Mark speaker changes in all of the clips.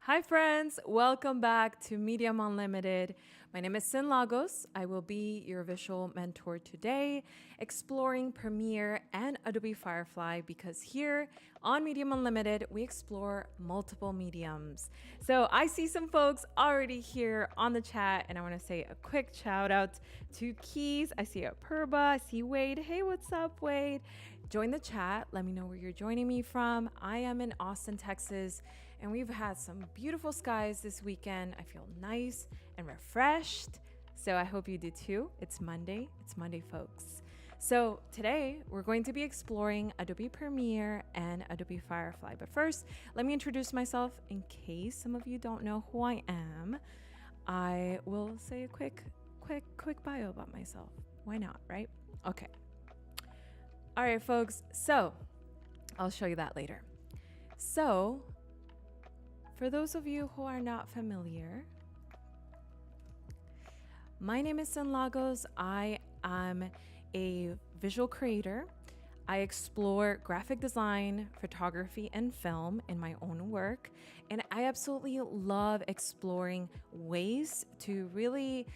Speaker 1: Hi friends, welcome back to Medium Unlimited. My name is Cyn Lagos. I will be your visual mentor today, exploring Premiere and Adobe Firefly because here on Medium Unlimited, we explore multiple mediums. So I see some folks already here on the chat and I wanna say a quick shout out to Keys. I see Purba, I see Wade. Hey, what's up, Wade? Join the chat. Let me know where you're joining me from. I am in Austin, Texas, and we've had some beautiful skies this weekend. I feel nice and refreshed. So I hope you do too. It's Monday, folks. So today we're going to be exploring Adobe Premiere and Adobe Firefly. But first, let me introduce myself in case some of you don't know who I am. I will say a quick bio about myself. Why not, right? Okay. All right, folks, so I'll show you that later. So for those of you who are not familiar, my name is Cyn Lagos. I am a visual creator. I explore graphic design, photography, and film in my own work. And I absolutely love exploring ways to really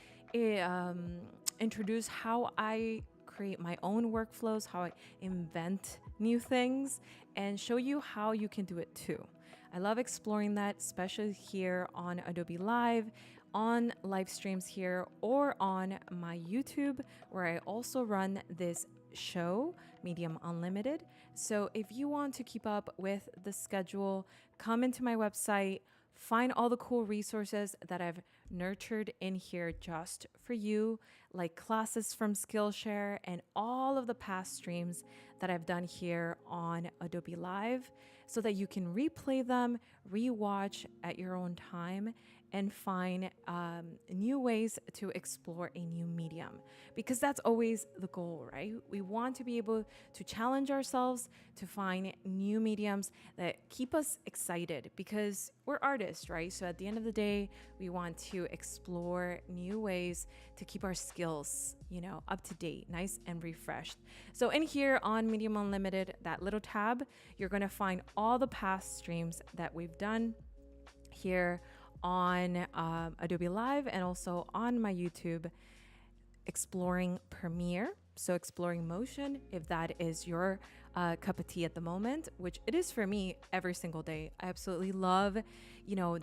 Speaker 1: introduce how I create my own workflows, how I invent new things, and show you how you can do it too. I love exploring that, especially here on Adobe Live, on live streams here, or on my YouTube, where I also run this show, Medium Unlimited. So if you want to keep up with the schedule, come into my website, find all the cool resources that I've nurtured in here just for you, like classes from Skillshare and all of the past streams that I've done here on Adobe Live so that you can replay them, rewatch at your own time, and find new ways to explore a new medium. Because that's always the goal, right? We want to be able to challenge ourselves to find new mediums that keep us excited because we're artists, right? So at the end of the day, we want to explore new ways to keep our skills, up to date, nice and refreshed. So in here on Medium Unlimited, that little tab, you're gonna find all the past streams that we've done here on Adobe Live and also on my YouTube, exploring Premiere. So exploring motion, if that is your cup of tea at the moment, which it is for me every single day. I absolutely love,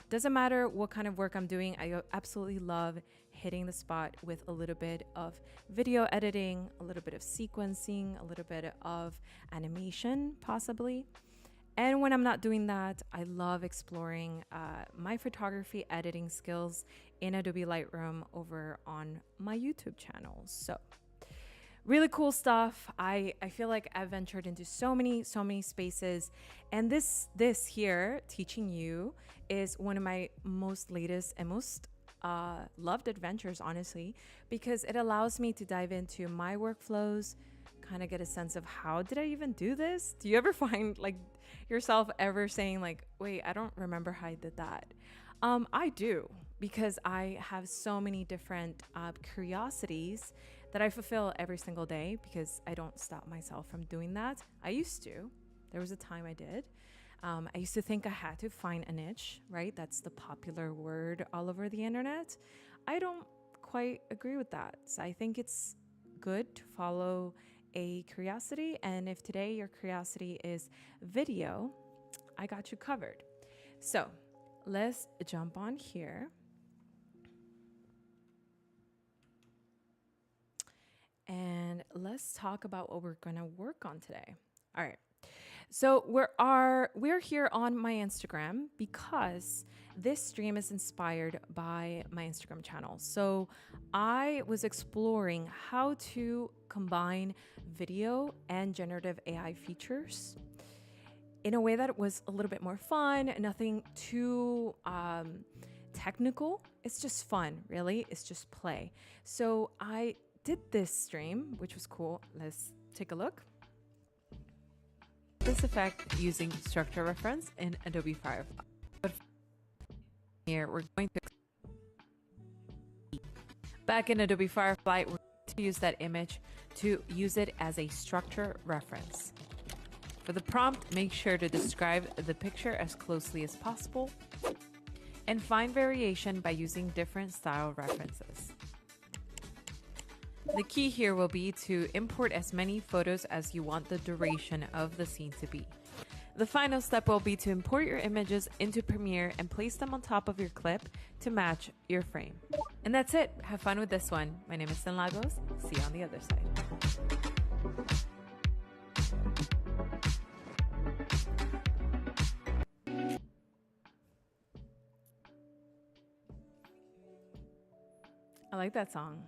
Speaker 1: doesn't matter what kind of work I'm doing. I absolutely love hitting the spot with a little bit of video editing, a little bit of sequencing, a little bit of animation, possibly. And when I'm not doing that, I love exploring my photography editing skills in Adobe Lightroom over on my YouTube channel. So really cool stuff. I feel like I've ventured into so many spaces. And this here, teaching you, is one of my most latest and most loved adventures, honestly, because it allows me to dive into my workflows, kind of get a sense of how did I even do this? Do you ever find yourself ever saying wait, I don't remember how I did that? I do, because I have so many different curiosities that I fulfill every single day because I don't stop myself from doing that. I used to. There was a time I did. I used to think I had to find a niche, right? That's the popular word all over the internet. I don't quite agree with that. So I think it's good to follow a curiosity. And if today your curiosity is video, I got you covered. So let's jump on here. And let's talk about what we're going to work on today. All right. So we're here on my Instagram because this stream is inspired by my Instagram channel. So I was exploring how to combine video and generative AI features in a way that was a little bit more fun, nothing too technical. It's just fun, really. It's just play. So I did this stream, which was cool. Let's take a look. This effect using structure reference in Adobe Firefly. But here we're going to back in Adobe Firefly, we're going to use that image to use it as a structure reference. For the prompt, make sure to describe the picture as closely as possible. and find variation by using different style references. The key here will be to import as many photos as you want the duration of the scene to be. The final step will be to import your images into Premiere and place them on top of your clip to match your frame. And that's it. Have fun with this one. My name is Cyn Lagos. See you on the other side. I like that song.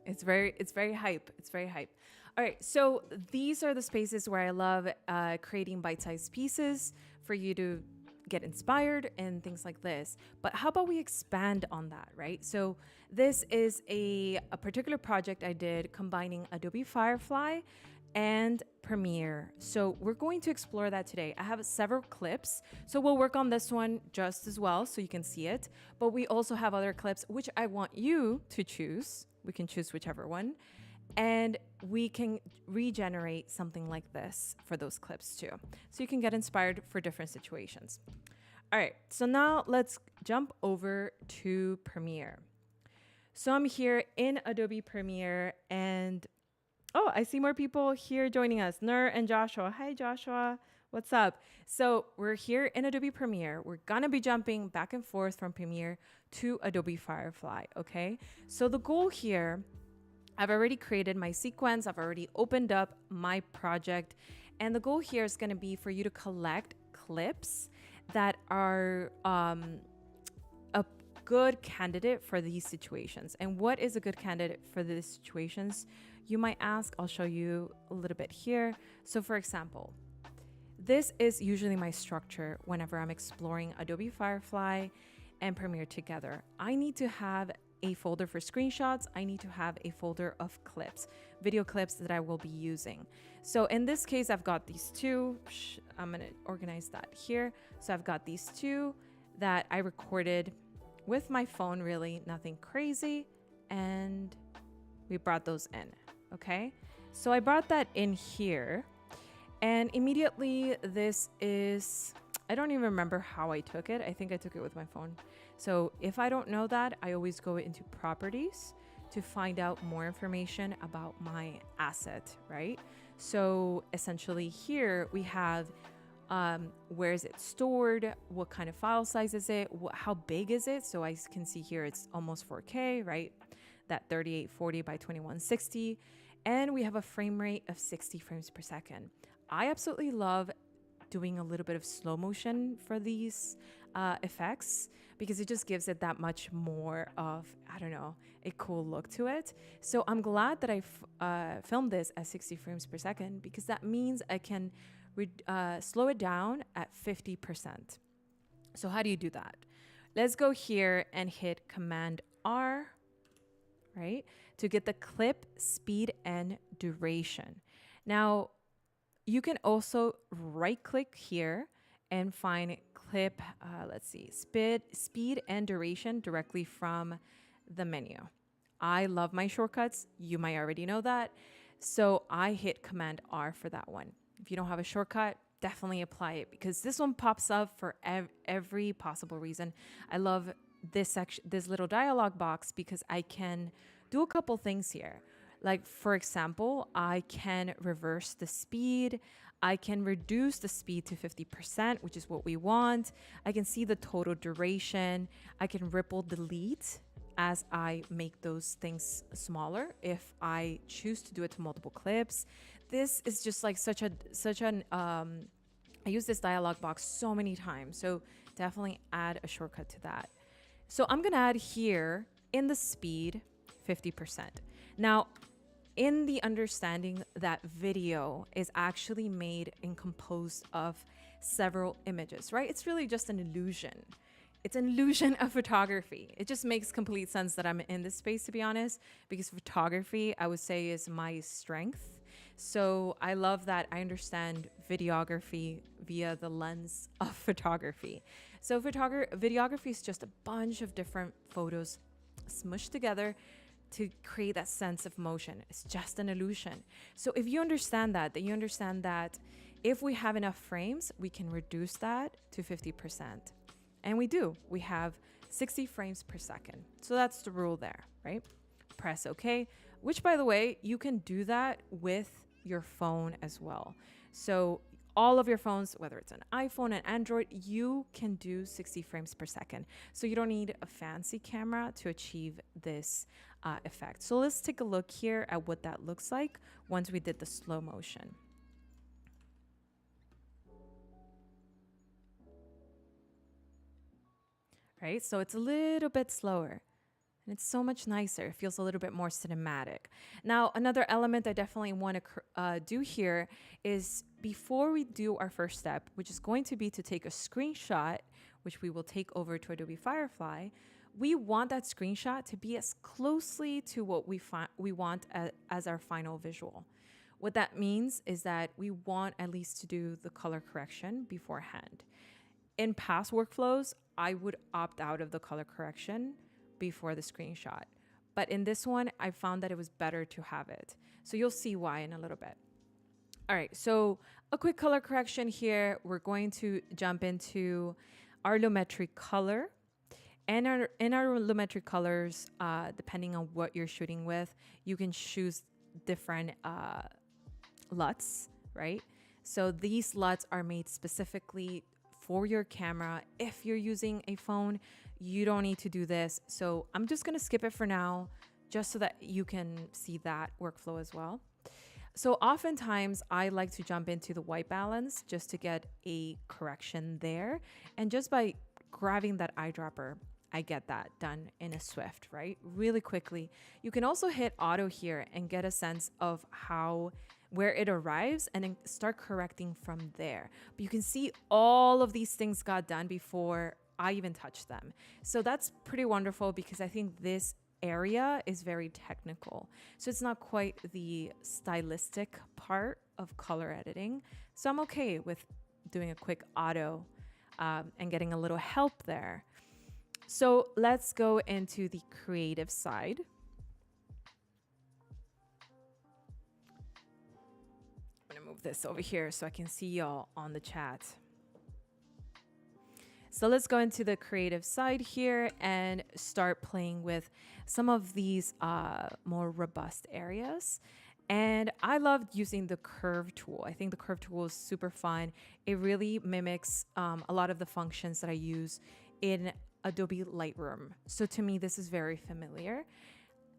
Speaker 1: It's very hype. It's very hype. All right, so these are the spaces where I love creating bite-sized pieces for you to get inspired and things like this. But how about we expand on that, right? So this is a particular project I did combining Adobe Firefly and Premiere. So we're going to explore that today. I have several clips, so we'll work on this one just as well so you can see it. But we also have other clips which I want you to choose. We can choose whichever one, and we can regenerate something like this for those clips too. So you can get inspired for different situations. All right, so now let's jump over to Premiere. So I'm here in Adobe Premiere, and oh, I see more people here joining us. Nur and Joshua. Hi, Joshua. What's up? So we're here in Adobe Premiere. We're gonna be jumping back and forth from Premiere to Adobe Firefly, okay? So the goal here, I've already created my sequence. I've already opened up my project. And the goal here is gonna be for you to collect clips that are a good candidate for these situations. And what is a good candidate for these situations? You might ask. I'll show you a little bit here. So for example, this is usually my structure whenever I'm exploring Adobe Firefly and Premiere together. I need to have a folder for screenshots. I need to have a folder of clips, video clips that I will be using. So in this case, I've got these two. I'm gonna organize that here. So I've got these two that I recorded with my phone, really nothing crazy. And we brought those in, okay? So I brought that in here. And immediately this is, I don't even remember how I took it. I think I took it with my phone. So if I don't know that, I always go into properties to find out more information about my asset, right? So essentially here we have where is it stored? What kind of file size is it? How big is it? So I can see here it's almost 4K, right? That 3840 by 2160. And we have a frame rate of 60 frames per second. I absolutely love doing a little bit of slow motion for these effects because it just gives it that much more of, I don't know, a cool look to it. So I'm glad that I filmed this at 60 frames per second because that means I can slow it down at 50%. So how do you do that? Let's go here and hit Command R, right? To get the clip speed and duration. Now, you can also right click here and find clip, let's see, speed and duration directly from the menu. I love my shortcuts. You might already know that. So I hit Command R for that one. If you don't have a shortcut, definitely apply it because this one pops up for every possible reason. I love this section, this little dialog box, because I can do a couple things here. Like, for example, I can reverse the speed. I can reduce the speed to 50%, which is what we want. I can see the total duration. I can ripple delete as I make those things smaller if I choose to do it to multiple clips. This is just like I use this dialog box so many times. So definitely add a shortcut to that. So I'm gonna add here in the speed 50%. Now, in the understanding that video is actually made and composed of several images, right? It's really just an illusion. It's an illusion of photography. It just makes complete sense that I'm in this space, to be honest, because photography, I would say, is my strength. So I love that I understand videography via the lens of photography. So videography is just a bunch of different photos smushed together to create that sense of motion. It's just an illusion. So if you understand that, then you understand that if we have enough frames, we can reduce that to 50%. And we do. We have 60 frames per second. So that's the rule there, right? Press OK, which by the way, you can do that with your phone as well. So all of your phones, whether it's an iPhone, an Android, you can do 60 frames per second. So you don't need a fancy camera to achieve this effect. So let's take a look here at what that looks like once we did the slow motion. Right, so it's a little bit slower. And it's so much nicer. It feels a little bit more cinematic. Now, another element I definitely want to do here is before we do our first step, which is going to be to take a screenshot, which we will take over to Adobe Firefly, we want that screenshot to be as closely to what we want as our final visual. What that means is that we want at least to do the color correction beforehand. In past workflows, I would opt out of the color correction before the screenshot. But in this one, I found that it was better to have it. So you'll see why in a little bit. All right, so a quick color correction here. We're going to jump into our Lumetri Color. And in our Lumetri colors, depending on what you're shooting with, you can choose different LUTs, right? So these LUTs are made specifically for your camera. If you're using a phone, you don't need to do this. So I'm just gonna skip it for now, just so that you can see that workflow as well. So oftentimes I like to jump into the white balance just to get a correction there. And just by grabbing that eyedropper, I get that done in a swift, right? Really quickly. You can also hit auto here and get a sense of where it arrives and then start correcting from there. But you can see all of these things got done before I even touched them. So that's pretty wonderful because I think this area is very technical. So it's not quite the stylistic part of color editing. So I'm okay with doing a quick auto and getting a little help there. So let's go into the creative side. I'm gonna move this over here so I can see y'all on the chat. So let's go into the creative side here and start playing with some of these more robust areas. And I loved using the curve tool. I think the curve tool is super fun. It really mimics a lot of the functions that I use in Adobe Lightroom. So to me, this is very familiar.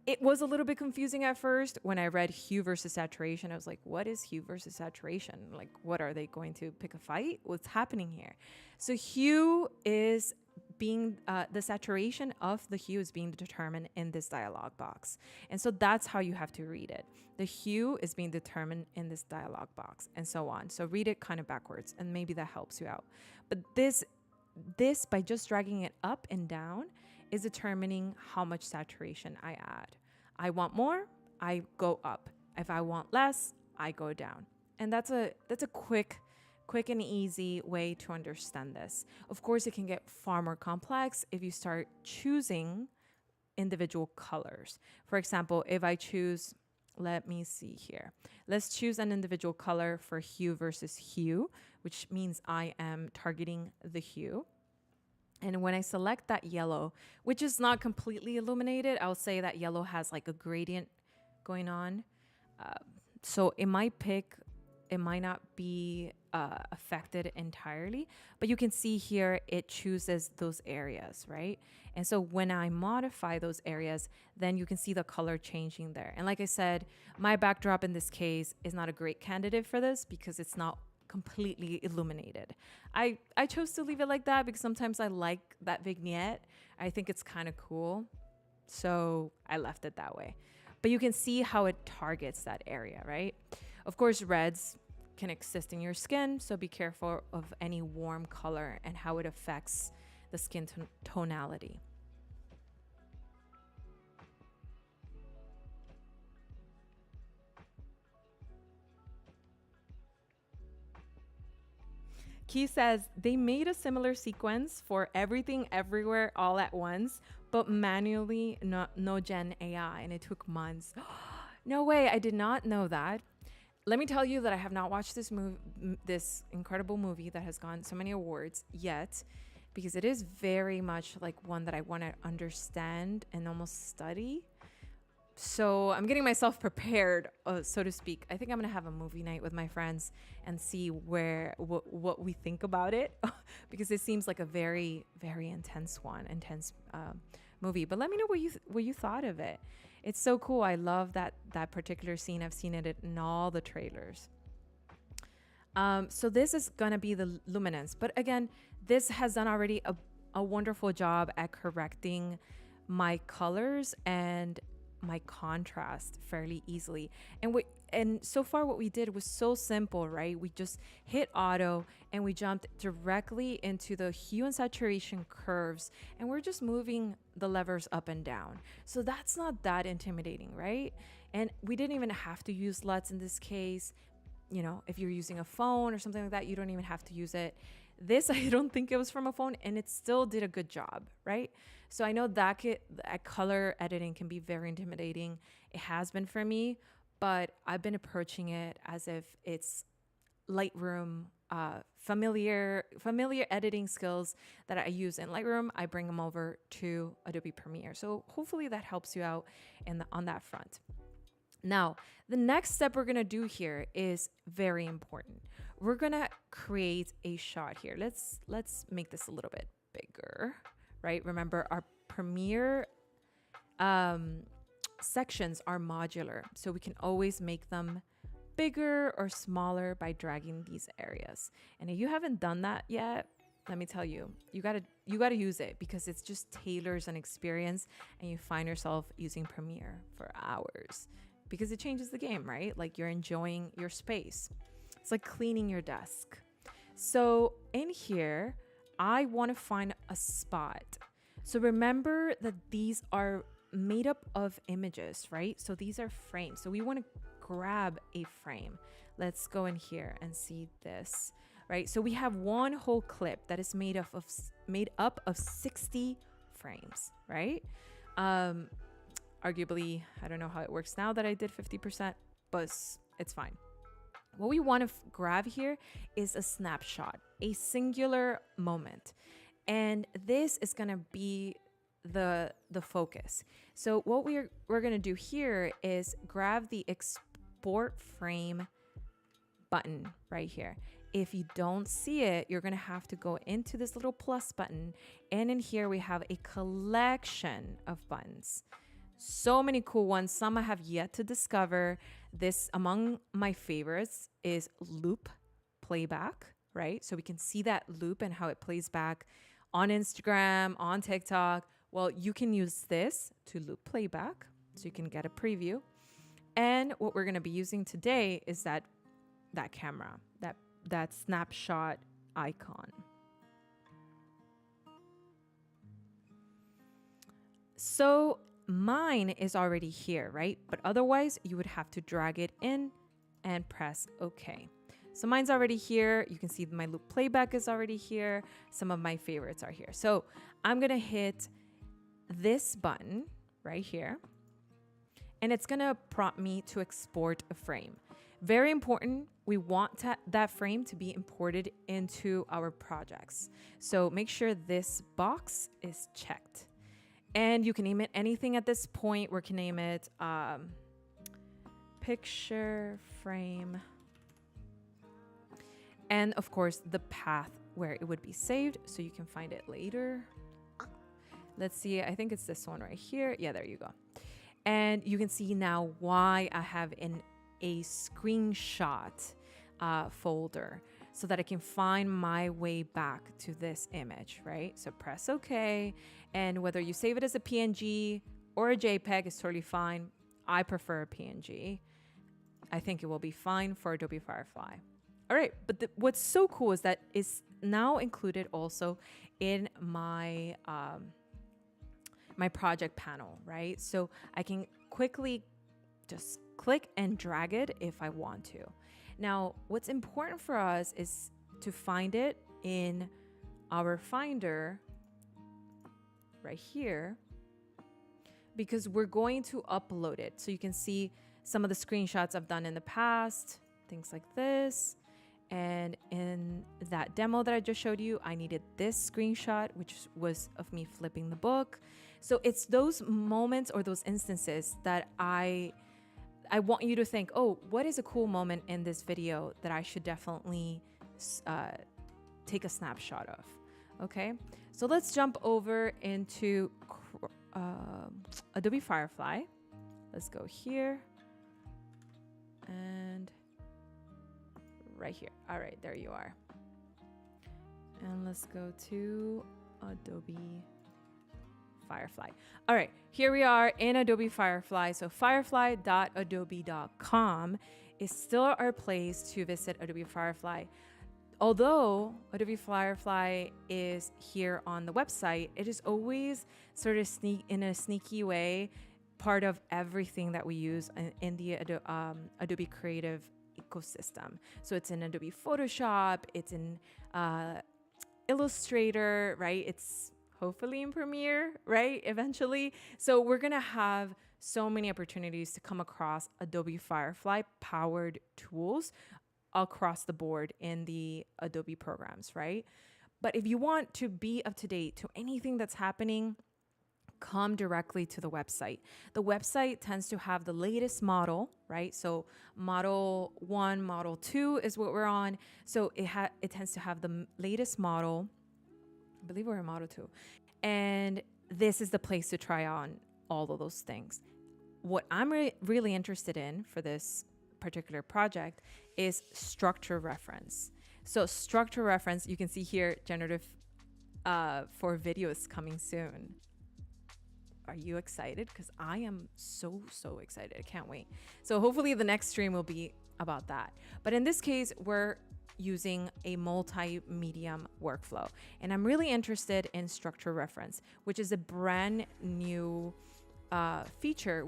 Speaker 1: It was a little bit confusing at first when I read hue versus saturation. I was like, what is hue versus saturation? Like, what are they going to pick a fight? What's happening here? So hue is being, the saturation of the hue is being determined in this dialog box. And so that's how you have to read it. The hue is being determined in this dialog box and so on. So read it kind of backwards and maybe that helps you out. But this by just dragging it up and down is determining how much saturation I add. I want more, I go up. If I want less, I go down. And that's a quick and easy way to understand this. Of course, it can get far more complex if you start choosing individual colors. For example, if I choose, let me see here. Let's choose an individual color for hue versus hue, which means I am targeting the hue. And when I select that yellow, which is not completely illuminated, I'll say that yellow has like a gradient going on. So it might not be affected entirely, but you can see here it chooses those areas, right? And so when I modify those areas, then you can see the color changing there. And like I said, my backdrop in this case is not a great candidate for this because it's not completely illuminated. I chose to leave it like that because sometimes I like that vignette. I think it's kind of cool. So I left it that way. But you can see how it targets that area, right? Of course, reds can exist in your skin, so be careful of any warm color and how it affects the skin tonality. Key says they made a similar sequence for everything everywhere all at once, but manually, no Gen AI, and it took months. No way, I did not know that. Let me tell you that I have not watched this incredible movie that has gotten so many awards yet. because it is very much like one that I want to understand and almost study. So I'm getting myself prepared, so to speak. I think I'm gonna have a movie night with my friends and see what we think about it, because it seems like a very intense movie. But let me know what you thought of it. It's so cool. I love that particular scene. I've seen it in all the trailers. So this is gonna be the luminance, but again, this has done already a wonderful job at correcting my colors and my contrast fairly easily. And so far what we did was so simple, right? We just hit auto and we jumped directly into the hue and saturation curves, and we're just moving the levers up and down. So that's not that intimidating, right? And we didn't even have to use LUTs in this case. You know, if you're using a phone or something like that, you don't even have to use it. This, I don't think it was from a phone, and it still did a good job, right? So I know that color editing can be very intimidating. It has been for me, but I've been approaching it as if it's Lightroom, familiar editing skills that I use in Lightroom. I bring them over to Adobe Premiere. So hopefully that helps you out on that front. Now, the next step we're going to do here is very important. We're going to create a shot here. Let's make this a little bit bigger, right? Remember, our Premiere sections are modular, so we can always make them bigger or smaller by dragging these areas. And if you haven't done that yet, let me tell you, you gotta use it, because it's just tailors an experience, and you find yourself using Premiere for hours. Because it changes the game, right? Like, you're enjoying your space. It's like cleaning your desk. So in here, I want to find a spot. So remember that these are made up of images, right? So these are frames. So we want to grab a frame. Let's go in here and see this, right? So we have one whole clip that is made up of 60 frames, right? Arguably, I don't know how it works now that I did 50%, but it's fine. What we want to grab here is a snapshot, a singular moment. And this is going to be the focus. So what we're going to do here is grab the export frame button right here. If you don't see it, you're going to have to go into this little plus button. And in here, we have a collection of buttons. So many cool ones. Some I have yet to discover. This, among my favorites, is loop playback, right? So we can see that loop and how it plays back on Instagram, on TikTok. Well, you can use this to loop playback, so you can get a preview. And what we're going to be using today is that camera, that snapshot icon. So mine is already here, right? But otherwise, you would have to drag it in and press OK. So mine's already here. You can see my loop playback is already here. Some of my favorites are here. So I'm going to hit this button right here, and it's going to prompt me to export a frame. Very important. We want that frame to be imported into our projects. So make sure this box is checked. And you can name it anything at this point. We can name it picture frame. And of course, the path where it would be saved, so you can find it later. Let's see. I think it's this one right here. Yeah, there you go. And you can see now why I have a screenshot folder, so that I can find my way back to this image, right? So press OK. And whether you save it as a PNG or a JPEG is totally fine. I prefer a PNG. I think it will be fine for Adobe Firefly. All right, but what's so cool is that it's now included also in my my project panel, right? So I can quickly just click and drag it if I want to. Now, what's important for us is to find it in our Finder right here, because we're going to upload it. So you can see some of the screenshots I've done in the past, things like this. And in that demo that I just showed you, I needed this screenshot, which was of me flipping the book. So it's those moments or those instances that I want you to think, oh, what is a cool moment in this video that I should definitely take a snapshot of? Okay, so let's jump over into Adobe Firefly. Let's go here and right here. All right, there you are. And let's go to Adobe Firefly. All right, here we are in Adobe Firefly. So firefly.adobe.com is still our place to visit Adobe Firefly. Although Adobe Firefly is here on the website, it is always sort of in a sneaky way part of everything that we use in the Adobe Creative ecosystem. So it's in Adobe Photoshop, it's in Illustrator, right? It's hopefully in Premiere, right? Eventually. So we're going to have so many opportunities to come across Adobe Firefly powered tools across the board in the Adobe programs, right? But if you want to be up to date to anything that's happening, come directly to the website. The website tends to have the latest model, right? So model 1, model 2 is what we're on. So it tends to have the latest model. I believe we're in model 2. And this is the place to try on all of those things. What I'm really interested in for this particular project is structure reference. So structure reference, you can see here, generative for video is coming soon. Are you excited? Because I am so excited. I can't wait. So hopefully the next stream will be about that. But in this case, we're using a multimedia workflow. And I'm really interested in structure reference, which is a brand new feature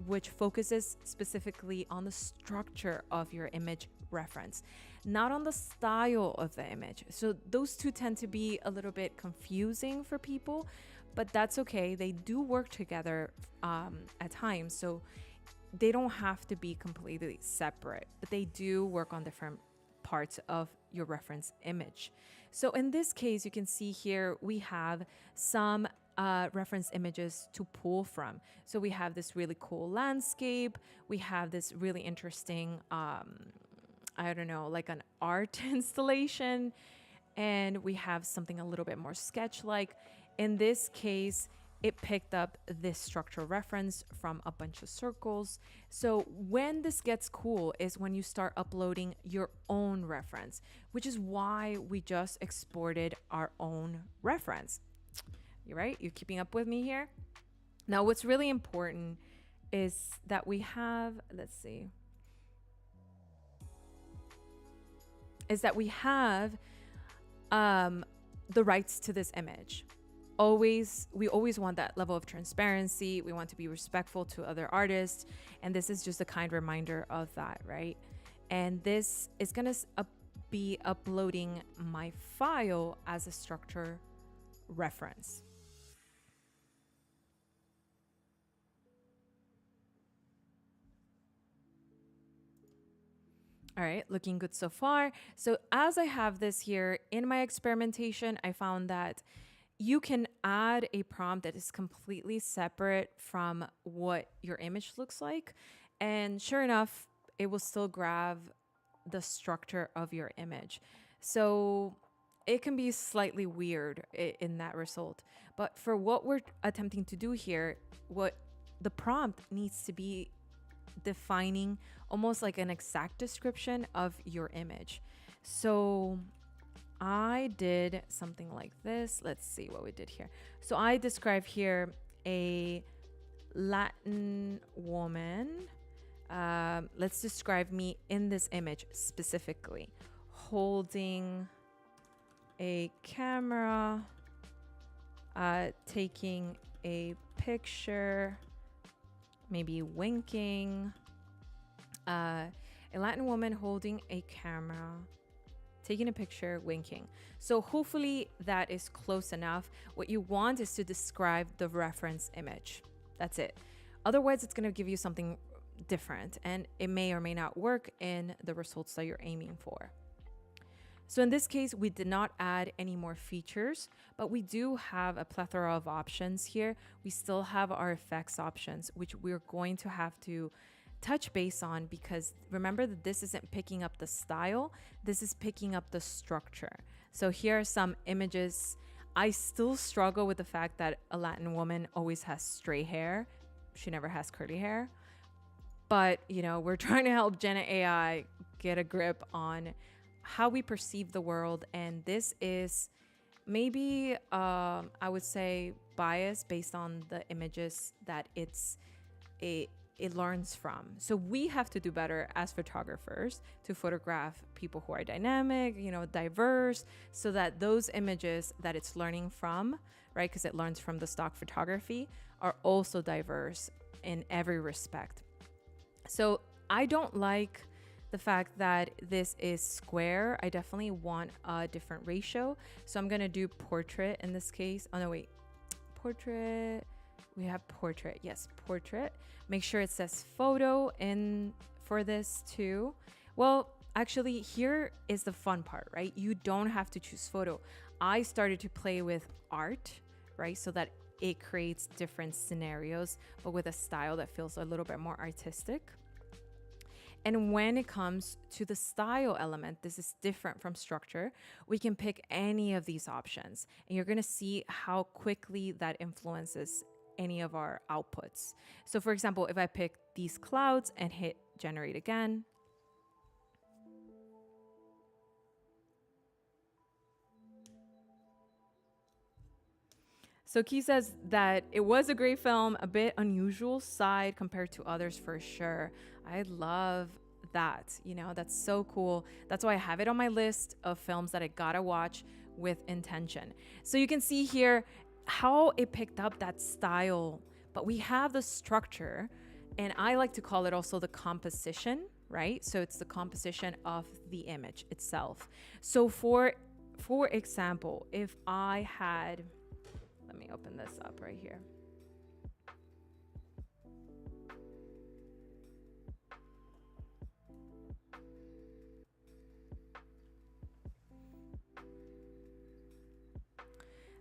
Speaker 1: which focuses specifically on the structure of your image reference, not on the style of the image. So those two tend to be a little bit confusing for people, but that's okay. They do work together at times, so they don't have to be completely separate, but they do work on different parts of your reference image. So in this case, you can see here we have some reference images to pull from. So we have this really cool landscape. We have this really interesting, I don't know, like an art installation. And we have something a little bit more sketch-like. In this case, it picked up this structural reference from a bunch of circles. So when this gets cool is when you start uploading your own reference, which is why we just exported our own reference. You're right? You're keeping up with me here? Now, what's really important is that we have, let's see, is that we have the rights to this image. We always want that level of transparency. We want to be respectful to other artists. And this is just a kind reminder of that, right? And this is going to be uploading my file as a structure reference. All right, looking good so far. So as I have this here in my experimentation, I found that you can add a prompt that is completely separate from what your image looks like. And sure enough, it will still grab the structure of your image. So it can be slightly weird in that result. But for what we're attempting to do here, what the prompt needs to be defining almost like an exact description of your image. So I did something like this. Let's see what we did here. So I describe here a Latin woman. Let's describe me in this image specifically, holding a camera, taking a picture, maybe winking, a Latin woman holding a camera, taking a picture, winking. So hopefully that is close enough. What you want is to describe the reference image. That's it. Otherwise, it's going to give you something different, and it may or may not work in the results that you're aiming for. So in this case, we did not add any more features, but we do have a plethora of options here. We still have our effects options, which we're going to have to touch base on, because remember that this isn't picking up the style, this is picking up the structure. So here are some images. I still struggle with the fact that a Latin woman always has straight hair. She never has curly hair. But, we're trying to help GenAI get a grip on how we perceive the world. And this is maybe, I would say, biased based on the images that it learns from. So we have to do better as photographers to photograph people who are dynamic, diverse, so that those images that it's learning from, right, because it learns from the stock photography, are also diverse in every respect. So I don't like the fact that this is square. I definitely want a different ratio. So I'm going to do portrait in this case. Oh, no, wait. Portrait. We have portrait. Yes, portrait. Make sure it says photo in for this too. Well, actually, here is the fun part, right? You don't have to choose photo. I started to play with art, right? So that it creates different scenarios, but with a style that feels a little bit more artistic. And when it comes to the style element, this is different from structure. We can pick any of these options, and you're gonna see how quickly that influences any of our outputs. So for example, if I pick these clouds and hit generate again, so Key says that it was a great film, a bit unusual side compared to others for sure. I love that, that's so cool. That's why I have it on my list of films that I gotta watch with intention. So you can see here how it picked up that style, but we have the structure, and I like to call it also the composition, right? So it's the composition of the image itself. So for example, if I had, let me open this up right here.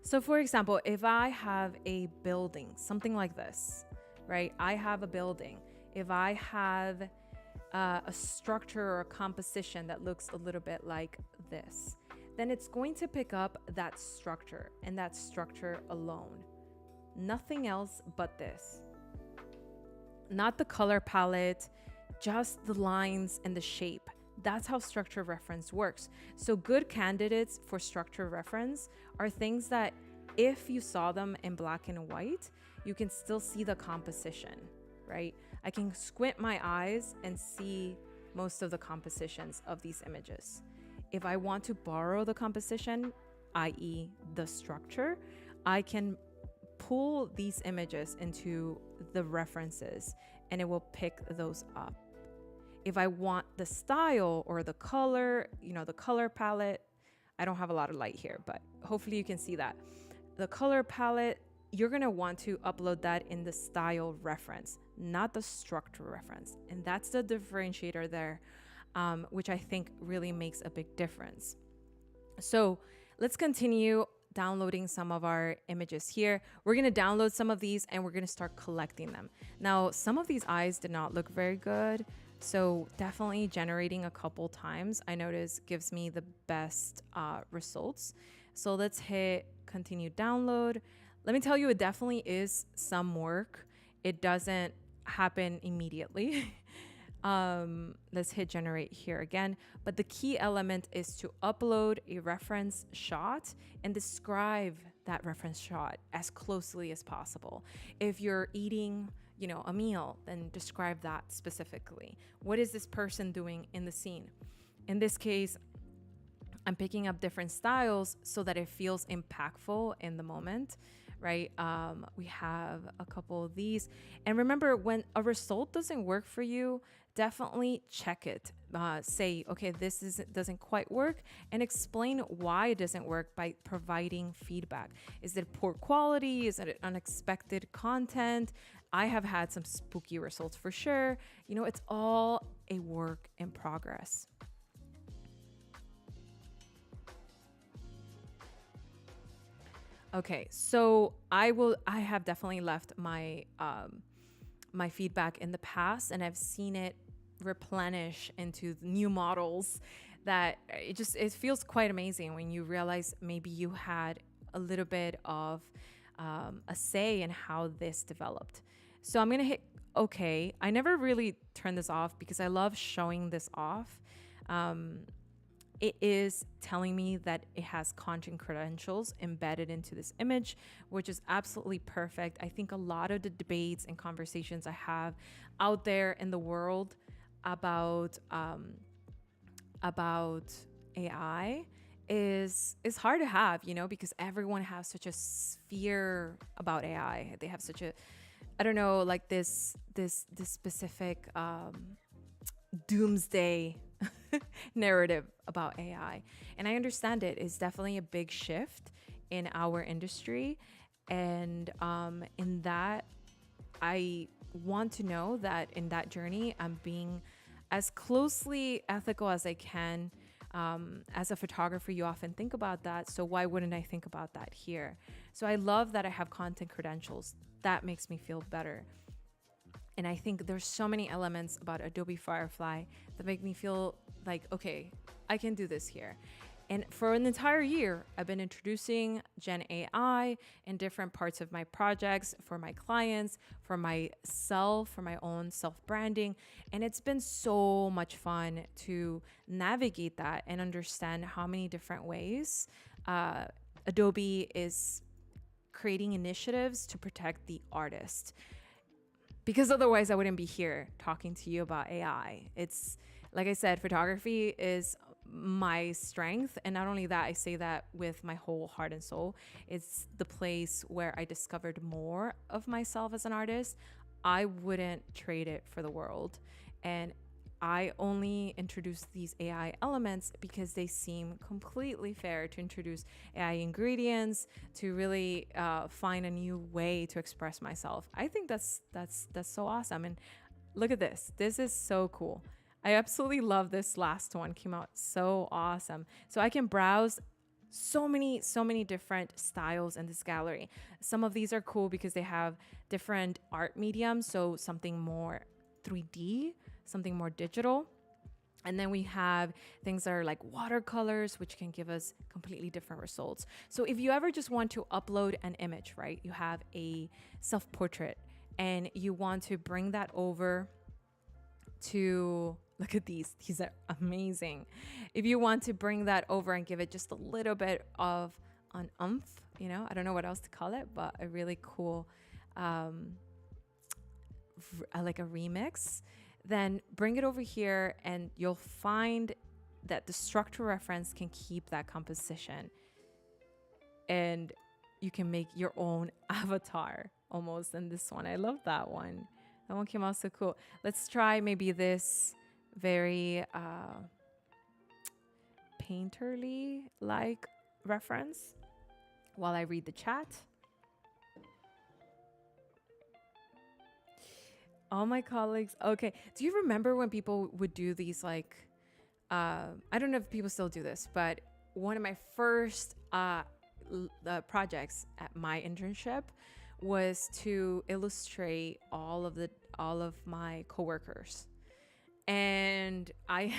Speaker 1: So for example, if I have a building, something like this, right? I have a building. If I have a structure or a composition that looks a little bit like this, then it's going to pick up that structure and that structure alone. Nothing else but this. Not the color palette, just the lines and the shape. That's how structure reference works. So good candidates for structure reference are things that if you saw them in black and white, you can still see the composition, right? I can squint my eyes and see most of the compositions of these images. If I want to borrow the composition, i.e. the structure, I can pull these images into the references and it will pick those up. If I want the style or the color, the color palette, I don't have a lot of light here, but hopefully you can see that. The color palette, you're gonna want to upload that in the style reference, not the structure reference. And that's the differentiator there, which I think really makes a big difference. So let's continue downloading some of our images here. We're gonna download some of these and we're gonna start collecting them. Now, some of these eyes did not look very good. So definitely generating a couple times, I notice, gives me the best results. So let's hit continue download. Let me tell you, it definitely is some work. It doesn't happen immediately. Let's hit generate here again. But the key element is to upload a reference shot and describe that reference shot as closely as possible. If you're eating, a meal, then describe that specifically. What is this person doing in the scene? In this case, I'm picking up different styles so that it feels impactful in the moment, right? We have a couple of these. And remember, when a result doesn't work for you, definitely check it. Say, okay, doesn't quite work, and explain why it doesn't work by providing feedback. Is it poor quality? Is it unexpected content? I have had some spooky results for sure. It's all a work in progress. Okay, so I have definitely left my my feedback in the past, and I've seen it replenish into new models that it feels quite amazing when you realize maybe you had a little bit of a say in how this developed. So I'm gonna hit okay. I never really turned this off because I love showing this off. Um, it is telling me that it has content credentials embedded into this image, which is absolutely perfect. I think a lot of the debates and conversations I have out there in the world about about AI is hard to have, you know, because everyone has such a sphere about AI. They have such a, I don't know, like this specific doomsday narrative about AI. And I understand it is definitely a big shift in our industry. And in that, I want to know that in that journey, I'm being as closely ethical as I can. As a photographer, you often think about that. So why wouldn't I think about that here? So I love that I have content credentials. That makes me feel better. And I think there's so many elements about Adobe Firefly that make me feel like, okay, I can do this here. And for an entire year, I've been introducing Gen AI in different parts of my projects for my clients, for myself, for my own self branding. And it's been so much fun to navigate that and understand how many different ways Adobe is creating initiatives to protect the artist, because otherwise I wouldn't be here talking to you about AI. It's like I said, photography is my strength. And not only that, I say that with my whole heart and soul. It's the place where I discovered more of myself as an artist. I wouldn't trade it for the world. And I only introduce these AI elements because they seem completely fair to introduce AI ingredients to really find a new way to express myself. I think that's so awesome. And look at this. This is so cool. I absolutely love this last one. Came out so awesome. So I can browse so many different styles in this gallery. Some of these are cool because they have different art mediums, so something more 3D, something more digital. And then we have things that are like watercolors, which can give us completely different results. So if you ever just want to upload an image, right? You have a self-portrait and you want to bring that over to, look at these are amazing. If you want to bring that over and give it just a little bit of an oomph, you know, I don't know what else to call it, but a really cool, like a remix, then bring it over here and you'll find that the structure reference can keep that composition and you can make your own avatar almost in this one. I love that one. That one came out so cool. Let's try maybe this very painterly like reference while I read the chat. All my colleagues. Okay. Do you remember when people would do these like, I don't know if people still do this, but one of my first projects at my internship was to illustrate all of my coworkers. And I,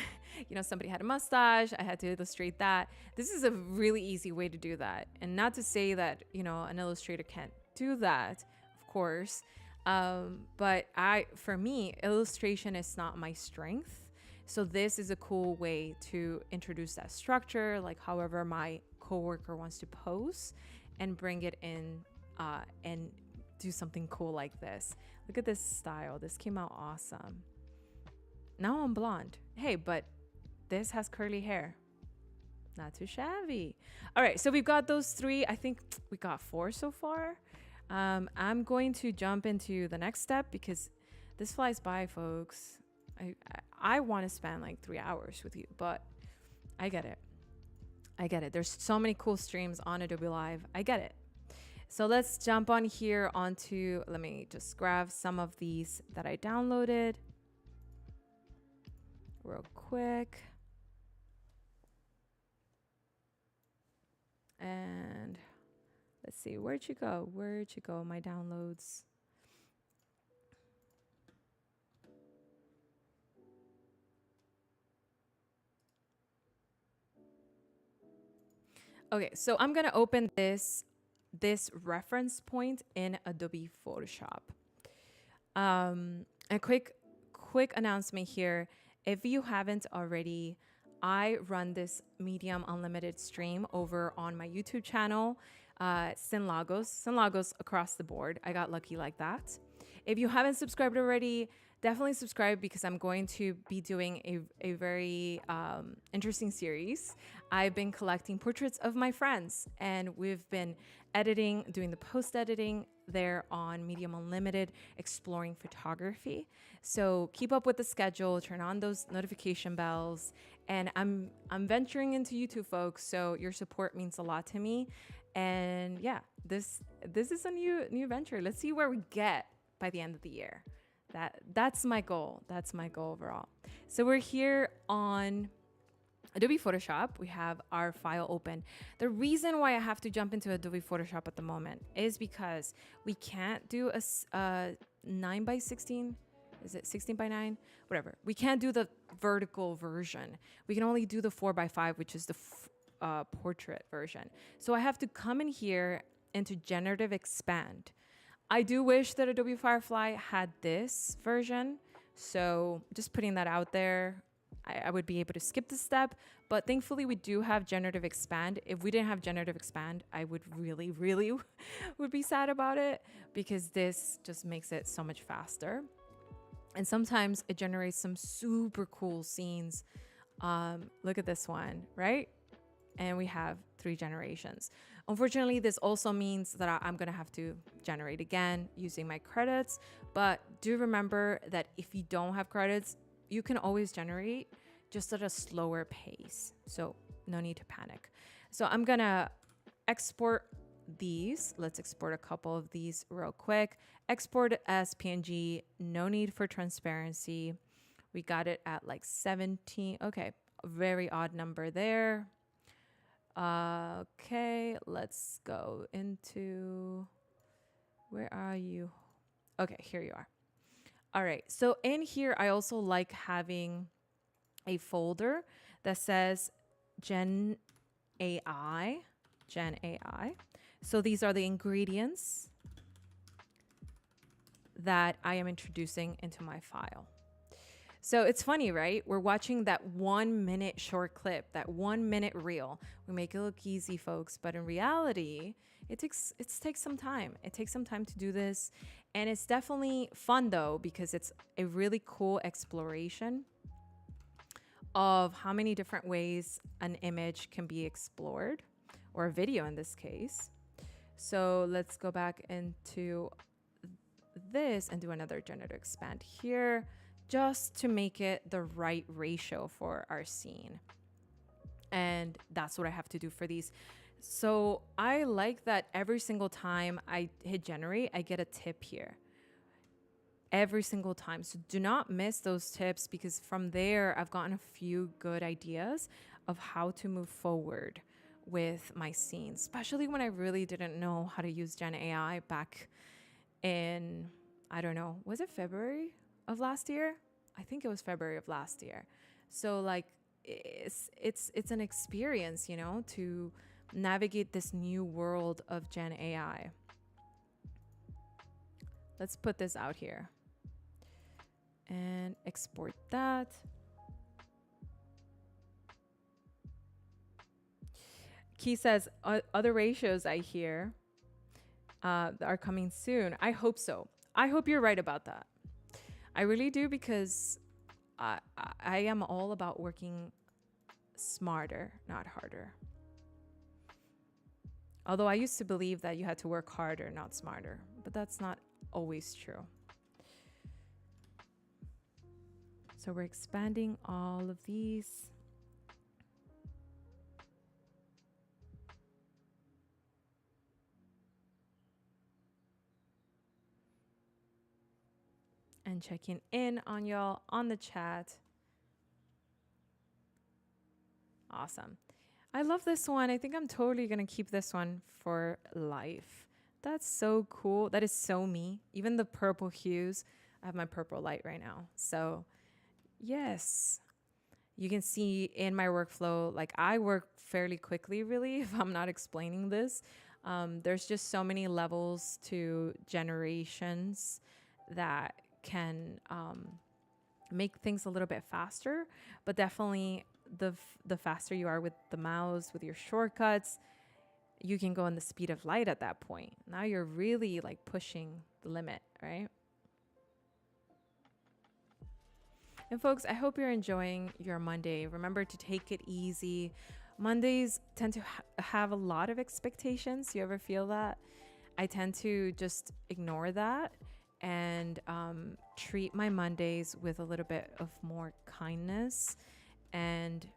Speaker 1: you know, somebody had a mustache. I had to illustrate that. This is a really easy way to do that. And not to say that, you know, an illustrator can't do that, of course. But for me, illustration is not my strength. So this is a cool way to introduce that structure, like however my coworker wants to pose and bring it in and do something cool like this. Look at this style. This came out awesome. Now I'm blonde. Hey, but this has curly hair. Not too shabby. All right, so we've got those three. I think we got 4 so far. I'm going to jump into the next step because this flies by, folks. I want to spend like 3 hours with you, but I get it. I get it. There's so many cool streams on Adobe Live. I get it. So let's jump on here onto, let me just grab some of these that I downloaded real quick. And Let's see, where'd you go? Where'd you go? My downloads. Okay, so I'm gonna open this reference point in Adobe Photoshop. A quick announcement here. If you haven't already, I run this Medium Unlimited stream over on my YouTube channel, Cyn Lagos. Cyn Lagos across the board. I got lucky like that. If you haven't subscribed already, definitely subscribe because I'm going to be doing a very interesting series. I've been collecting portraits of my friends, and we've been editing, doing the post-editing there on Medium Unlimited, exploring photography. So keep up with the schedule, turn on those notification bells, and I'm venturing into YouTube, folks, so your support means a lot to me. And yeah, this is a new venture. Let's see where we get by the end of the year. That's my goal. That's my goal overall. So we're here on Adobe Photoshop. We have our file open. The reason why I have to jump into Adobe Photoshop at the moment is because we can't do a 9 by 16. Is it 16 by 9? Whatever. We can't do the vertical version. We can only do the 4 by 5, which is the portrait version. So I have to come in here into Generative Expand. I do wish that Adobe Firefly had this version. So just putting that out there, I would be able to skip the step, but thankfully we do have Generative Expand. If we didn't have Generative Expand, I would really would be sad about it, because this just makes it so much faster. And sometimes it generates some super cool scenes. Look at this one, right? And we have 3 generations. Unfortunately, this also means that I'm gonna have to generate again using my credits, but do remember that if you don't have credits, you can always generate, just at a slower pace. So no need to panic. So I'm gonna export these. Let's export a couple of these real quick. Export as PNG, no need for transparency. We got it at like 17. Okay, a very odd number there. Okay, let's go into, where are you? Okay, here you are. All right, so in here, I also like having a folder that says GenAI. So these are the ingredients that I am introducing into my file. So it's funny, right? We're watching that 1 minute short clip, that 1 minute reel. We make it look easy, folks, but in reality, it takes some time. It takes some time to do this. And it's definitely fun though, because it's a really cool exploration of how many different ways an image can be explored, or a video in this case. So let's go back into this and do another Generative Expand here, just to make it the right ratio for our scene. And that's what I have to do for these. So I like that every single time I hit generate, I get a tip here. Every single time. So do not miss those tips, because from there, I've gotten a few good ideas of how to move forward with my scenes, especially when I really didn't know how to use GenAI back in, I don't know, was it February of last year? I think it was February of last year. So like it's an experience, you know, to navigate this new world of GenAI. Let's put this out here and export that. Key says other ratios I hear are coming soon. I hope so. I hope you're right about that. I really do, because I am all about working smarter, not harder. Although I used to believe that you had to work harder, not smarter, but that's not always true. So we're expanding all of these. And checking in on y'all on the chat. Awesome. I love this one. I think I'm totally going to keep this one for life. That's so cool. That is so me. Even the purple hues. I have my purple light right now. So yes, you can see in my workflow, like I work fairly quickly, really, if I'm not explaining this. There's just so many levels to generations that can make things a little bit faster, but definitely the faster you are with the mouse, with your shortcuts, you can go in the speed of light at that point. Now you're really like pushing the limit, right? And folks, I hope you're enjoying your Monday. Remember to take it easy. Mondays tend to have a lot of expectations. You ever feel that? I tend to just ignore that and treat my Mondays with a little bit of more kindness, and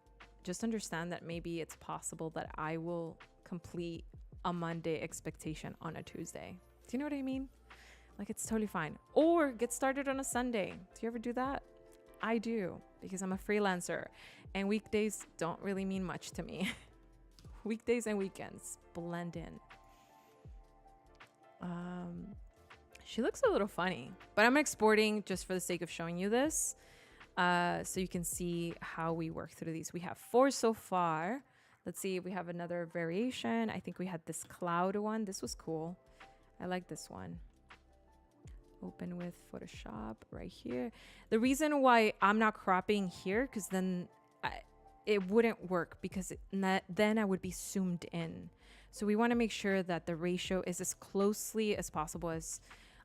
Speaker 1: just understand that maybe it's possible that I will complete a Monday expectation on a Tuesday. Do you know what I mean? Like, it's totally fine. Or get started on a Sunday. Do you ever do that? I do, because I'm a freelancer and weekdays don't really mean much to me. Weekdays and weekends blend in. She looks a little funny, but I'm exporting just for the sake of showing you this, so you can see how we work through these. We have 4 so far. Let's see if we have another variation. I think we had this cloud one. This was cool. I like this one. Open with Photoshop right here. The reason why I'm not cropping here, because then it wouldn't work, because then I would be zoomed in. So we want to make sure that the ratio is as closely as possible as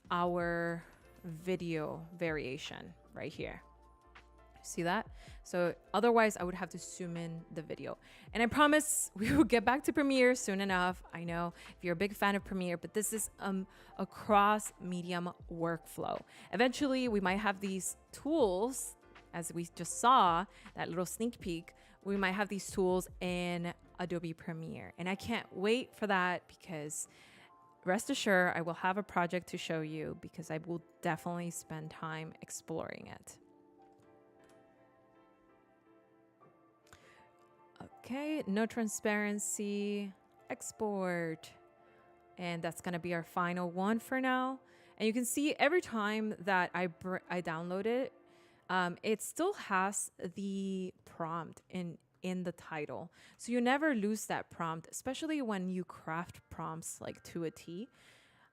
Speaker 1: our video variation right here. See that? So otherwise I would have to zoom in the video. And I promise we will get back to Premiere soon enough. I know if you're a big fan of Premiere, but this is a cross medium workflow. Eventually we might have these tools, as we just saw, that little sneak peek. We might have these tools in Adobe Premiere. And I can't wait for that, because rest assured I will have a project to show you, because I will definitely spend time exploring it. Okay, no transparency, export. And that's gonna be our final one for now. And you can see every time that I download it, it still has the prompt in the title. So you never lose that prompt, especially when you craft prompts like to a T.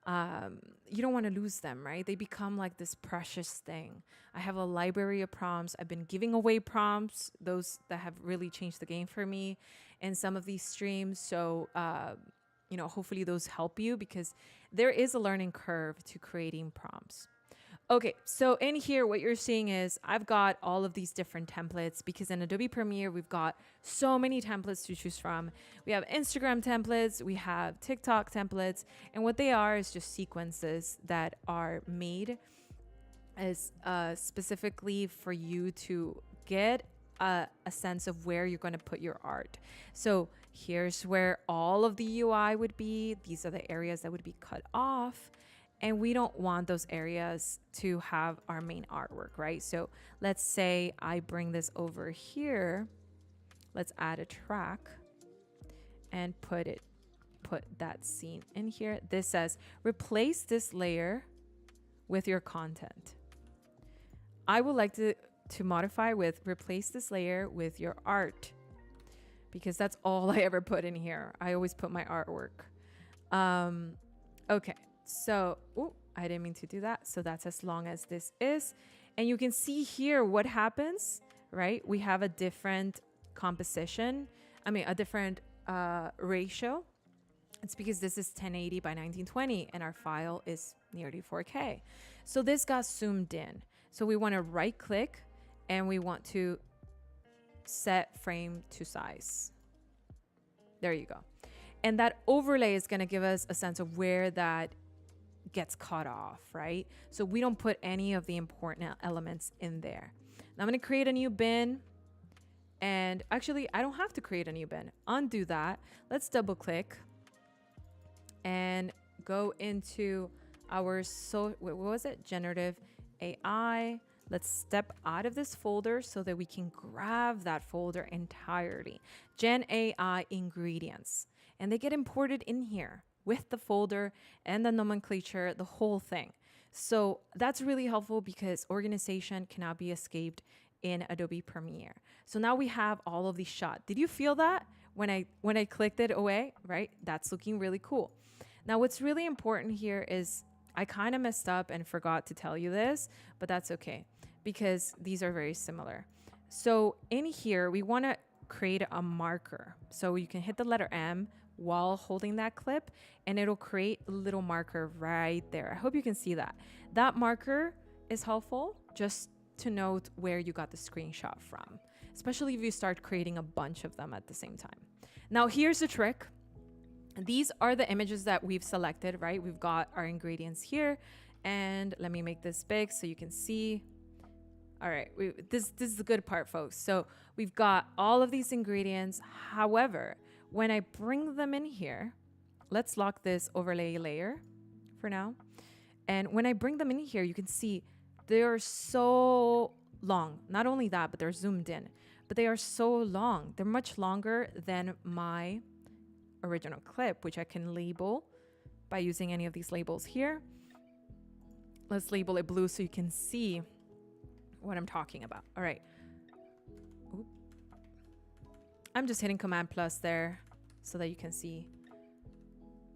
Speaker 1: You don't want to lose them, right? They become like this precious thing. I have a library of prompts. I've been giving away prompts, those that have really changed the game for me in some of these streams. So, hopefully those help you, because there is a learning curve to creating prompts. Okay, so in here, what you're seeing is I've got all of these different templates, because in Adobe Premiere, we've got so many templates to choose from. We have Instagram templates, we have TikTok templates, and what they are is just sequences that are made as specifically for you to get a sense of where you're going to put your art. So here's where all of the UI would be. These are the areas that would be cut off. And we don't want those areas to have our main artwork, right? So let's say I bring this over here. Let's add a track and put that scene in here. This says, replace this layer with your content. I would like to modify with replace this layer with your art, because that's all I ever put in here. I always put my artwork. Okay. So, I didn't mean to do that. So that's as long as this is. And you can see here what happens, right? We have a different composition. A different ratio. It's because this is 1080 by 1920 and our file is nearly 4K. So this got zoomed in. So we want to right click and we want to set frame to size. There you go. And that overlay is going to give us a sense of where that gets cut off, right? So we don't put any of the important elements in there. Now I'm going to create a new bin, and actually I don't have to create a new bin. Undo that. Let's double click and go into our what was it? Generative AI. Let's step out of this folder so that we can grab that folder entirely. GenAI ingredients. And they get imported in here with the folder and the nomenclature, the whole thing. So that's really helpful because organization cannot be escaped in Adobe Premiere. So now we have all of these shots. Did you feel that when I clicked it away, right? That's looking really cool. Now what's really important here is I kind of messed up and forgot to tell you this, but that's okay because these are very similar. So in here, we want to create a marker. So you can hit the letter M while holding that clip and it'll create a little marker right there. I hope you can see that. That marker is helpful just to note where you got the screenshot from, especially if you start creating a bunch of them at the same time. Now here's the trick. These are the images that we've selected, right? We've got our ingredients here and let me make this big so you can see. All right, this is the good part, folks. So we've got all of these ingredients. However, when I bring them in here, let's lock this overlay layer for now. And when I bring them in here, you can see they're so long. Not only that, but they're zoomed in, but they are so long. They're much longer than my original clip, which I can label by using any of these labels here. Let's label it blue so you can see what I'm talking about. All right. Oop. I'm just hitting Command plus there so that you can see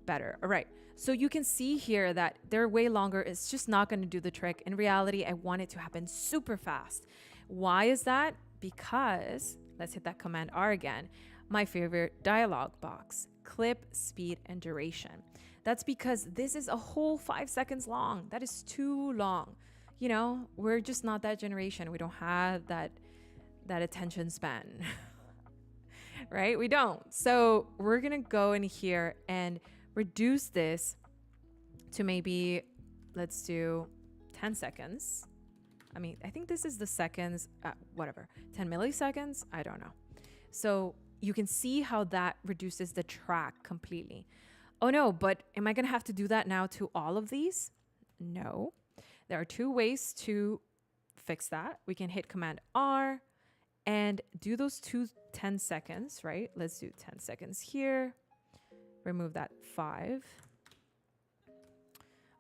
Speaker 1: better. All right. So you can see here that they're way longer. It's just not going to do the trick. In reality, I want it to happen super fast. Why is that? Because let's hit that Command R again. My favorite dialog box, clip, speed, and duration. That's because this is a whole 5 seconds long. That is too long. You know, we're just not that generation. We don't have that attention span, right? We don't. So we're going to go in here and reduce this to maybe, let's do 10 seconds. I mean, I think this is the seconds, whatever, 10 milliseconds. I don't know. So you can see how that reduces the track completely. Oh no, but am I going to have to do that now to all of these? No. There are two ways to fix that. We can hit Command R and do those 10 seconds, right? Let's do 10 seconds here. Remove that 5.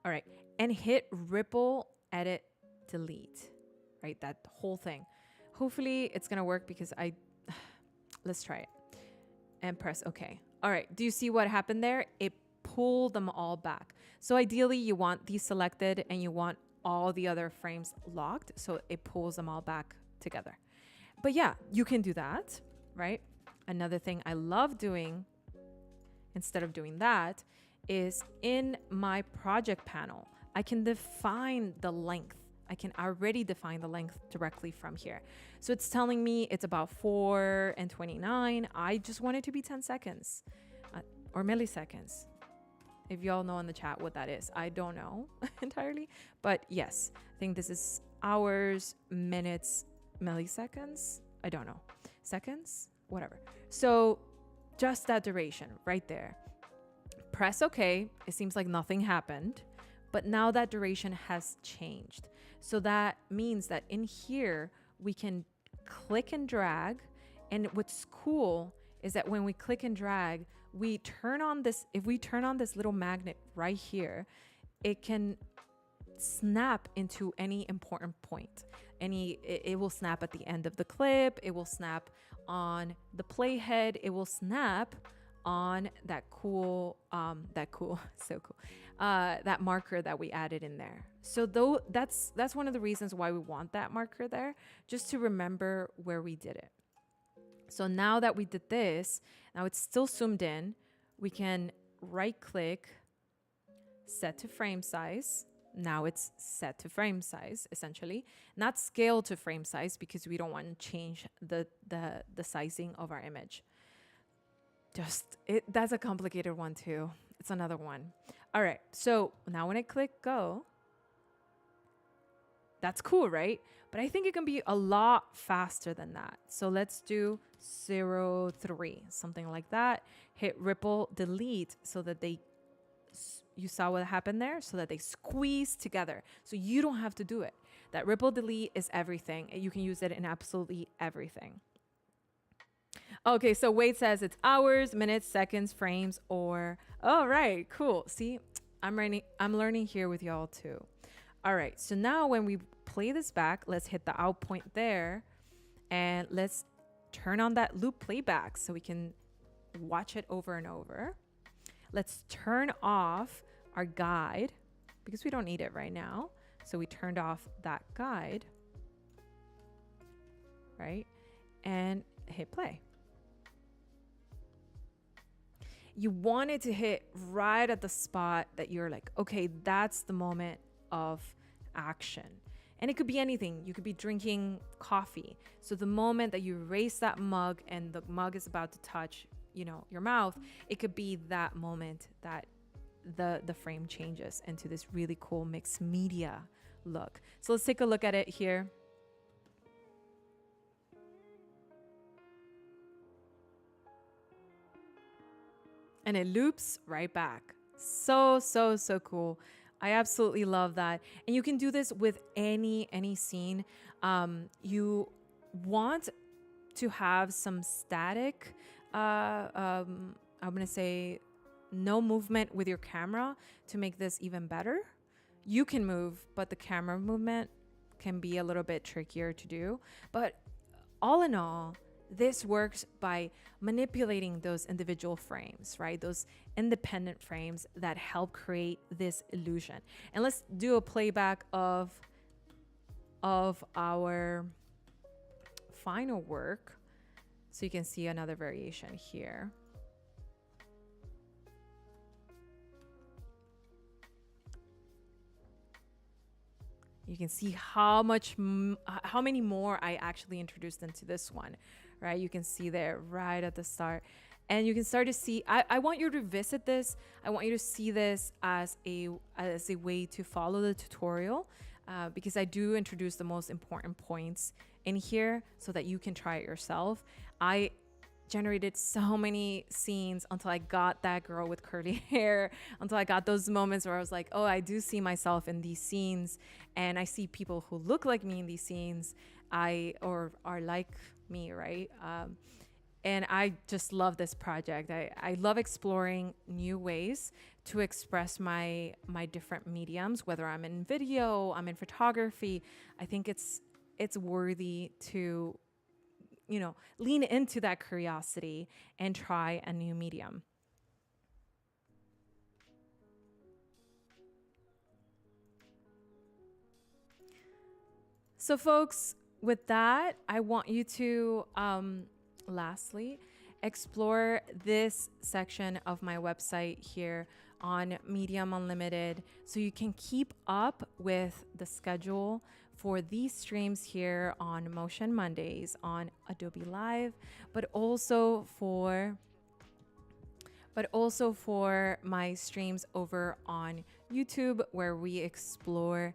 Speaker 1: All right. And hit Ripple, Edit, Delete, right? That whole thing. Hopefully it's going to work because let's try it and press OK. All right. Do you see what happened there? It pulled them all back. So ideally you want these selected and you want all the other frames locked. So it pulls them all back together. But yeah, you can do that, right? Another thing I love doing instead of doing that is in my project panel, I can define the length. I can already define the length directly from here. So it's telling me it's about 4 and 29. I just want it to be 10 seconds or milliseconds. If y'all know in the chat what that is, I don't know entirely, but yes, I think this is hours, minutes, milliseconds. I don't know, seconds, whatever. So just that duration right there. Press OK. It seems like nothing happened, but now that duration has changed. So that means that in here, we can click and drag. And what's cool is that when we click and drag, we turn on this, if we turn on this little magnet right here, it can snap into any important point. It will snap at the end of the clip. It will snap on the playhead. It will snap on that that marker that we added in there. So that's one of the reasons why we want that marker there, just to remember where we did it. So now that we did this, now it's still zoomed in. We can right click, set to frame size. Now it's set to frame size, essentially. Not scale to frame size because we don't want to change the sizing of our image. That's a complicated one too. It's another one. All right, so now when I click go, that's cool, right? But I think it can be a lot faster than that. So let's do 0.3, something like that. Hit Ripple, Delete, so that you saw what happened there, so that they squeeze together. So you don't have to do it. That ripple delete is everything. You can use it in absolutely everything. Okay, so Wade says it's hours, minutes, seconds, frames, or all right, cool. See, I'm learning here with y'all too. All right, so now when we play this back, let's hit the out point there and let's turn on that loop playback so we can watch it over and over. Let's turn off our guide because we don't need it right now. So we turned off that guide, right? And hit play. You want it to hit right at the spot that you're like, okay, that's the moment of action. And it could be anything. You could be drinking coffee. So the moment that you raise that mug and the mug is about to touch, you know, your mouth, it could be that moment that the frame changes into this really cool mixed media look. So let's take a look at it here. And it loops right back. So cool. I absolutely love that. And you can do this with any scene. You want to have some static, I'm gonna say no movement with your camera to make this even better. You can move, but the camera movement can be a little bit trickier to do. But all in all, this works by manipulating those individual frames, right? Those independent frames that help create this illusion. And let's do a playback of our final work so you can see another variation here. You can see how many more I actually introduced into this one, right? You can see there right at the start. And you can start to see, I want you to revisit this. I want you to see this as a way to follow the tutorial because I do introduce the most important points in here so that you can try it yourself. I generated so many scenes until I got that girl with curly hair, until I got those moments where I was like, oh, I do see myself in these scenes, and I see people who look like me in these scenes, or are like me, right? And I just love this project. I love exploring new ways to express my different mediums, whether I'm in video, I'm in photography. I think it's worthy to, you know, lean into that curiosity and try a new medium. So folks, with that, I want you to lastly explore this section of my website here on Medium Unlimited so you can keep up with the schedule for these streams here on Motion Mondays on Adobe Live, but also for my streams over on YouTube where we explore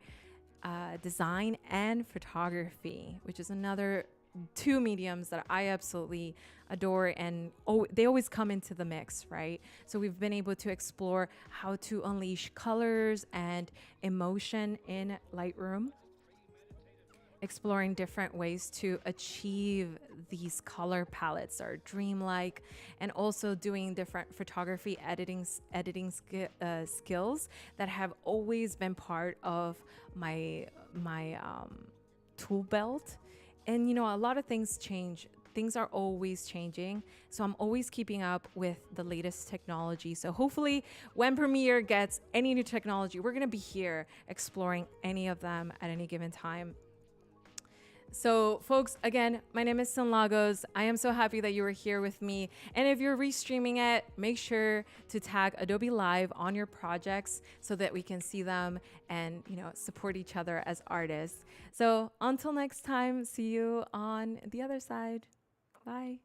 Speaker 1: design and photography, which is another two mediums that I absolutely adore, and they always come into the mix, right? So we've been able to explore how to unleash colors and emotion in Lightroom, exploring different ways to achieve these color palettes that are dreamlike, and also doing different photography editing skills that have always been part of my tool belt. And you know, a lot of things change. Things are always changing. So I'm always keeping up with the latest technology. So hopefully when Premiere gets any new technology, we're gonna be here exploring any of them at any given time. So folks, again, my name is Cyn Lagos. I am so happy that you were here with me. And if you're restreaming it, make sure to tag Adobe Live on your projects so that we can see them and, you know, support each other as artists. So until next time, see you on the other side. Bye.